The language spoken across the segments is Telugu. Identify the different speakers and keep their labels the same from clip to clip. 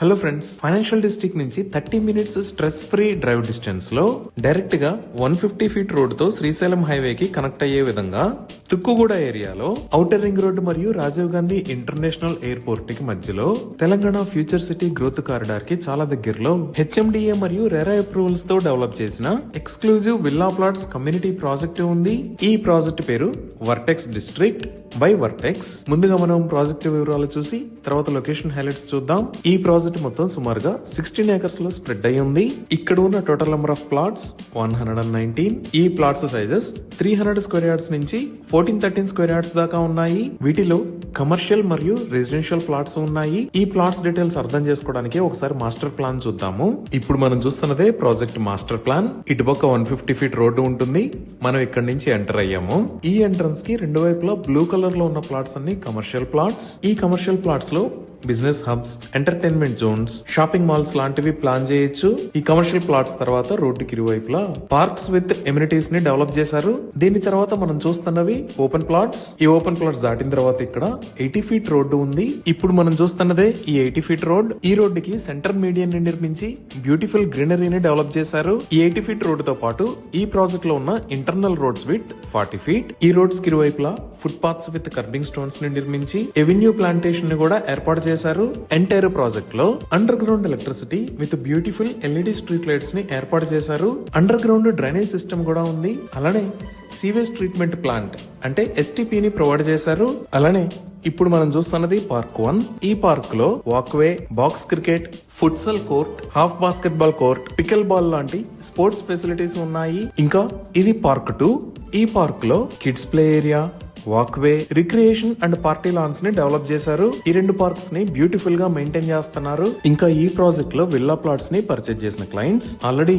Speaker 1: హలో ఫ్రెండ్స్, ఫైనాన్షియల్ డిస్ట్రిక్ట్ నుంచి 30 minutes stress free drive distance లో డైరెక్ట్ గా 150 ఫీట్ రోడ్ తో శ్రీశైలం హైవే కి కనెక్ట్ అయ్యే విధంగా తుక్కుగూడ ఏరియాలో ఔటర్ రింగ్ రోడ్ మరియు రాజీవ్ గాంధీ ఇంటర్నేషనల్ ఎయిర్పోర్ట్ కి మధ్యలో Telangana future city growth corridor కి చాలా దగ్గరలో హెచ్ఎండిఏ మరియు రెరా అప్రూవల్స్ తో డెవలప్ చేసిన exclusive villa plots community project ఉంది. ఈ ప్రాజెక్ట్ పేరు వర్టెక్స్ డిస్ట్రిక్ట్ బై వర్టెక్స్. ముందుగా మనం ప్రాజెక్ట్ వివరాలు చూసి తర్వాత లొకేషన్ హైలైట్స్ చూద్దాం. ఈ ప్రాజెక్ట్ మొత్తం సుమారుగా 16 ఏకర్స్ లో స్ప్రెడ్ అయి ఉంది. ఇక్కడ ఉన్న టోటల్ నెంబర్ ఆఫ్ ప్లాట్స్ 119. ఈ ప్లాట్స్ సైజెస్ 300 స్క్వేర్ యార్డ్స్ నుంచి 1413 స్క్వేర్ యార్డ్స్ దాకా ఉన్నాయి. వీటిలో కమర్షియల్ మరియు రెసిడెన్షియల్ ప్లాట్స్ ఉన్నాయి. ఈ ప్లాట్స్ డీటెయిల్స్ అర్థం చేసుకోవడానికి ఒకసారి మాస్టర్ ప్లాన్ చూద్దాము. ఇప్పుడు మనం చూస్తున్నదే ప్రాజెక్ట్ మాస్టర్ ప్లాన్. ఇటుపక్క 150 ఫీట్ రోడ్డు ఉంటుంది. మనం ఇక్కడ నుంచి ఎంటర్ అయ్యాము. ఈ ఎంట్రన్స్ కి రెండు వైపులా బ్లూ కలర్ లో ఉన్న ప్లాట్స్ అన్ని కమర్షియల్ ప్లాట్స్. ఈ కమర్షియల్ ప్లాట్స్ లో business hubs, entertainment zones, shopping malls లాంటివి ప్లాన్ చేయొచ్చు. ఈ కమర్షియల్ ప్లాట్స్ తర్వాత రోడ్డుకి ఇరువైపులా పార్క్స్ విత్ ఎమ్యూనిటీస్ ని డెవలప్ చేశారు. దీని తర్వాత మనం చూస్తున్నవి ఓపెన్ ప్లాట్స్. ఈ ఓపెన్ ప్లాట్స్ దాటిన తర్వాత ఇక్కడ 80 ఫీట్ రోడ్డు ఉంది. ఇప్పుడు మనం చూస్తున్నదే ఈ 80 ఫీట్ రోడ్. ఈ రోడ్డుకి సెంటర్ మీడియన్ ని నిర్మించి బ్యూటిఫుల్ గ్రీనరీని డెవలప్ చేశారు. ఈ 80 ఫీట్ రోడ్డు తో పాటు ఈ ప్రాజెక్ట్ లో ఉన్న ఇంటర్నల్ రోడ్స్ విత్ 40 ఫీట్. ఈ రోడ్స్ కి ఇరువైపులా foot paths with kerbing stones ని నిర్మించి ఎవెన్యూ ప్లాంటేషన్ ని కూడా ఏర్పాటు చేశారు. ఎంటైర్ ప్రాజెక్ట్ లో under ground electricity with beautiful LED street lights ని ఏర్పాటు చేశారు. అండర్ గ్రౌండ్ డ్రైనేజ్ సిస్టమ్ కూడా ఉంది. అలానే సీవేజ్ ట్రీట్మెంట్ ప్లాంట్ అంటే ఎస్టీపీ ని ప్రొవైడ్ చేశారు. అలానే ఇప్పుడు మనం చూస్తున్నది పార్క్ 1. ఈ పార్క్ లో walkway, box cricket, futsal court, half basket ball court, pickle ball లాంటి స్పోర్ట్స్ ఫెసిలిటీస్ ఉన్నాయి. ఇంకా ఇది పార్క్ 2. ఈ పార్క్ లో kids play area, walkway, recreation and party lance ని డెవలప్ చేశారు. ఈ రెండు పార్క్స్ ని బ్యూటిఫుల్ గా మెయింటైన్ చేస్తున్నారు. ఇంకా ఈ ప్రాజెక్ట్ లో విల్లా ప్లాట్స్ ని పర్చేజ్ చేసిన క్లయింట్స్ ఆల్రెడీ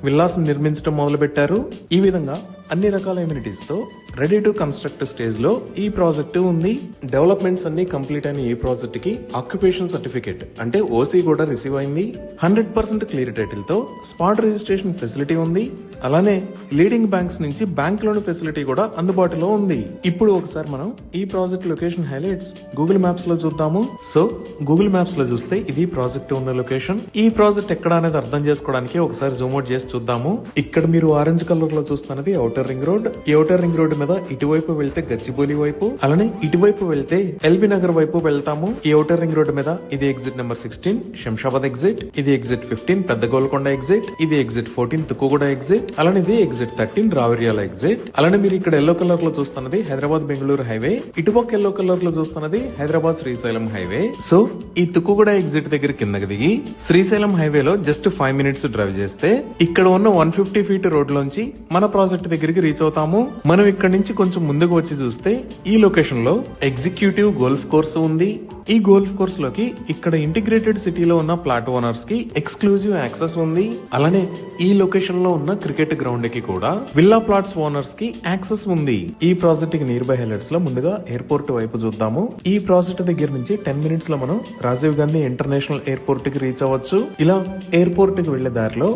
Speaker 1: విల్లాస్ నిర్మించడం మొదలు పెట్టారు. ఈ విధంగా అన్ని రకాల ఎమ్యూనిటీస్ తో రెడీ టు కన్స్ట్రక్ట్ స్టేజ్ లో ఈ ప్రాజెక్ట్ ఉంది. డెవలప్మెంట్స్ అన్ని కంప్లీట్ అయిన ఈ ప్రాజెక్ట్ కి ఆక్యుపేషన్ సర్టిఫికేట్ అంటే ఓసీ కూడా రిసీవ్ అయింది. 100% క్లియర్ టైటిల్ తో స్పాట్ రిజిస్ట్రేషన్ ఫెసిలిటీ ఉంది. అలానే లీడింగ్ బ్యాంక్స్ నుంచి బ్యాంక్ లోన్ ఫెసిలిటీ కూడా అందుబాటులో ఉంది. ఇప్పుడు ఒకసారి మనం ఈ project location highlights Google maps లో చూద్దాము. సో గూగుల్ మ్యాప్స్ లో చూస్తే ఇది ప్రాజెక్ట్ ఉన్న లొకేషన్. ఈ ప్రాజెక్ట్ ఎక్కడ అనేది అర్థం చేసుకోవడానికి ఒకసారి జూమ్ అవుట్ చేసి చూద్దాము. ఇక్కడ మీరు ఆరెంజ్ కలర్ లో చూస్తున్నది ఔటర్ రింగ్ రోడ్. ఈ ఔటర్ రింగ్ రోడ్ మీద ఇటువైపు వెళ్తే గచ్చిబౌలి వైపు, అలానే ఇటువైపు వెళ్తే ఎల్బీ నగర్ వైపు వెళ్తాము. ఈ ఔటర్ రింగ్ రోడ్ మీద ఇది ఎగ్జిట్ నెంబర్ 16 శంషాబాద్ ఎగ్జిట్, ఇది ఎగ్జిట్ 15 పెద్ద గోల్కొండ ఎగ్జిట్, ఇది ఎగ్జిట్ 14 తుక్కుగూడ ఎగ్జిట్, అలానే ఇది ఎగ్జిట్ 13 రావిర్యాల ఎగ్జిట్. అలానే మీరు ఇక్కడ ఎల్లో కలర్ లో చూస్తున్నది హైదరాబాద్ బెంగళూరు హైవే. ఇటుపక్క ఎల్లో కలర్ లో చూస్తున్నది హైదరాబాద్ శ్రీశైలం హైవే. సో ఈ తుక్కుగూడ ఎగ్జిట్ దగ్గర కిందకి దిగి శ్రీశైలం హైవే లో జస్ట్ 5 మినిట్స్ డ్రైవ్ చేస్తే ఇక్కడ ఉన్న 150 ఫీట్ రోడ్ లోంచి మన ప్రాజెక్ట్ దగ్గరికి రీచ్ అవుతాము. మనం ఇక్కడ నుంచి కొంచెం ముందుకు వచ్చి చూస్తే ఈ లొకేషన్ లో ఎగ్జిక్యూటివ్ గోల్ఫ్ కోర్స్ ఉంది. ఈ గోల్ఫ్ కోర్స్ లోకి ఇక్కడ ఇంటిగ్రేటెడ్ సిటీలో ఉన్న ప్లాట్ ఓనర్స్ కి ఎక్స్క్లూజివ్ యాక్సెస్ ఉంది. అలానే ఈ లొకేషన్ లో ఉన్న క్రికెట్ గ్రౌండ్ కి కూడా విల్లా ప్లాట్స్ ఓనర్స్ కి యాక్సెస్ ఉంది. ఈ ప్రాజెక్ట్ కి నియర్ బై హైలైట్స్ లో ముందుగా ఎయిర్పోర్ట్ వైపు చూద్దాము. ఈ ప్రాజెక్ట్ దగ్గర నుంచి 10 మినిట్స్ లో మనం రాజీవ్ గాంధీ ఇంటర్నేషనల్ ఎయిర్పోర్ట్ కి రీచ్ అవ్వచ్చు. ఇలా ఎయిర్పోర్ట్ కి వెళ్లే దారిలో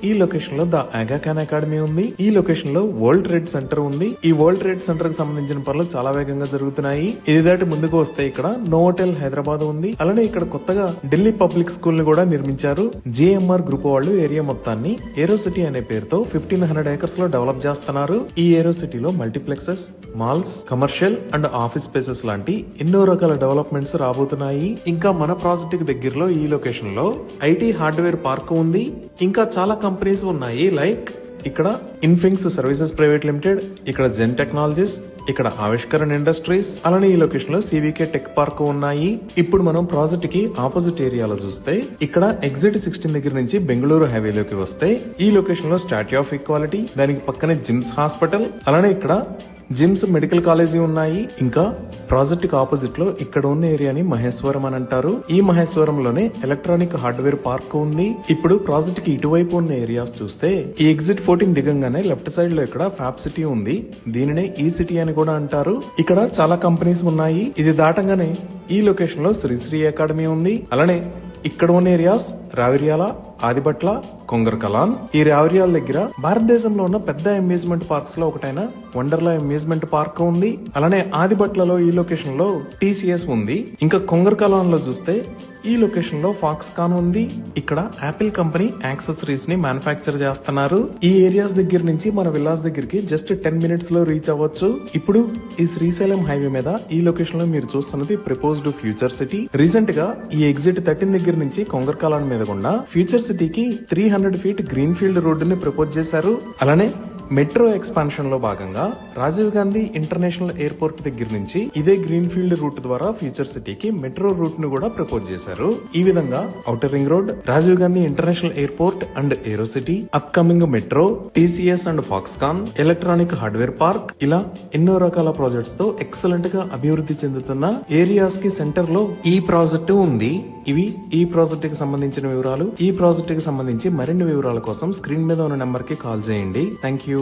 Speaker 1: ఈ లొకేషన్ లో ద ఆగా ఖాన్ అకాడమీ ఉంది. ఈ లొకేషన్ లో వరల్డ్ ట్రేడ్ సెంటర్ ఉంది. ఈ వరల్డ్ ట్రేడ్ సెంటర్ కి సంబంధించిన పనులు చాలా వేగంగా జరుగుతున్నాయి. ఇది దాటి ముందుకు వస్తే ఇక్కడ నోవోటెల్ హైదరాబాద్ ఉంది. అలానే ఇక్కడ కొత్తగా ఢిల్లీ పబ్లిక్ స్కూల్ ని కూడా నిర్మించారు. జేఎంఆర్ గ్రూప్ వాళ్ళు ఏరియా మొత్తాన్ని ఏరో సిటీ అనే పేరుతో 1500 ఏకర్స్ లో డెవలప్ చేస్తున్నారు. ఈ ఏరో సిటీలో multiplexes, malls, commercial and office spaces లాంటి ఎన్నో రకాల డెవలప్మెంట్స్ రాబోతున్నాయి. ఇంకా మన ప్రాజెక్ట్ కి దగ్గరలో ఈ లొకేషన్ లో ఐటీ హార్డ్వేర్ పార్క్ ఉంది. ఇంకా చాలా కంపెనీస్ ఉన్నాయి. లైక్ ఇక్కడ ఇన్ఫింక్స్ సర్వీసెస్ ప్రైవేట్ లిమిటెడ్, ఇక్కడ జెన్ టెక్నాలజీస్, ఇక్కడ ఆవిష్కరణ ఇండస్ట్రీస్, అలానే ఈ లొకేషన్ లో సివికే టెక్ పార్క్ ఉన్నాయి. ఇప్పుడు మనం ప్రాజెక్ట్ కి ఆపోజిట్ ఏరియాలో చూస్తే ఇక్కడ ఎగ్జిట్ 16 దగ్గర నుంచి బెంగళూరు హైవేలోకి వస్తే ఈ లొకేషన్ లో స్టాట్యూ ఆఫ్ ఈక్వాలిటీ, దానికి పక్కనే జిమ్స్ హాస్పిటల్, అలానే ఇక్కడ జిమ్స్ మెడికల్ కాలేజీ ఉన్నాయి. ఇంకా ప్రాజెక్ట్ కి ఆపోజిట్ లో ఇక్కడ ఉన్న ఏరియాని మహేశ్వరం అని అంటారు. ఈ మహేశ్వరంలోనే ఎలక్ట్రానిక్ హార్డ్వేర్ పార్క్ ఉంది. ఇప్పుడు ప్రాజెక్ట్ కి ఇటువైపు ఉన్న ఏరియాస్ చూస్తే ఈ ఎగ్జిట్ 14 దిగంగానే లెఫ్ట్ సైడ్ లో ఇక్కడ ఫ్యాబ్ సిటీ ఉంది. దీనినే ఈ సిటీ అని కూడా అంటారు. ఇక్కడ చాలా కంపెనీస్ ఉన్నాయి. ఇది దాటంగానే ఈ లొకేషన్ లో శ్రీశ్రీ అకాడమీ ఉంది. అలానే ఇక్కడ ఉన్న ఏరియాస్ రావిర్యాల, ఆదిబట్ల, కొంగర్కలాన్. ఈ రావరియాల దగ్గర భారతదేశంలో ఉన్న పెద్ద అమ్యూజ్మెంట్ పార్క్స్ లో ఒకటైన వండర్లా అమ్యూజ్మెంట్ పార్క్ ఉంది. అలానే ఆదిబట్లలో ఈ లొకేషన్ లో టీసీఎస్ ఉంది. ఇంకా కొంగర్కలాన్ లో చూస్తే ఈ లొకేషన్ లో ఫాక్స్కాన్ ఉంది. ఇక్కడ యాపిల్ కంపెనీ యాక్సెసరీస్ ని మ్యానుఫ్యాక్చర్ చేస్తున్నారు. ఈ ఏరియాస్ దగ్గర నుంచి మన విల్లాస్ దగ్గరికి జస్ట్ 10 మినిట్స్ లో రీచ్ అవ్వచ్చు. ఇప్పుడు ఈ శ్రీశైలం హైవే మీద ఈ లొకేషన్ లో మీరు చూస్తున్నది ప్రపోజ్డ్ ఫ్యూచర్ సిటీ. రీసెంట్ గా ఈ ఎగ్జిట్ 13 దగ్గర నుంచి కొంగర్కలాన్ మీద గుండా ఫ్యూచర్ సిటీకి 300 ఫీట్ గ్రీన్ ఫీల్డ్ రోడ్డుని ప్రపోజ్ చేశారు. అలానే మెట్రో ఎక్స్పాన్షన్ లో భాగంగా రాజీవ్ గాంధీ ఇంటర్నేషనల్ ఎయిర్పోర్ట్ దగ్గర నుంచి ఇదే గ్రీన్ ఫీల్డ్ రూట్ ద్వారా ఫ్యూచర్ సిటీకి మెట్రో రూట్ ను కూడా ప్రపోజ్ చేశారు. ఈ విధంగా outer ring road, Rajiv Gandhi International Airport and Aero City, upcoming metro, TCS and Foxconn, electronic hardware park, ఇలా ఎన్నో రకాల ప్రాజెక్ట్స్ తో ఎక్సలెంట్ గా అభివృద్ధి చెందుతున్న ఏరియాస్ కి సెంటర్ లో ఈ ప్రాజెక్టు ఉంది. ఇవి ఈ ప్రాజెక్ట్ కి సంబంధించిన వివరాలు. ఈ ప్రాజెక్ట్ కి సంబంధించి మరిన్ని వివరాల కోసం స్క్రీన్ మీద ఉన్న నెంబర్ కి కాల్ చేయండి. Thank you.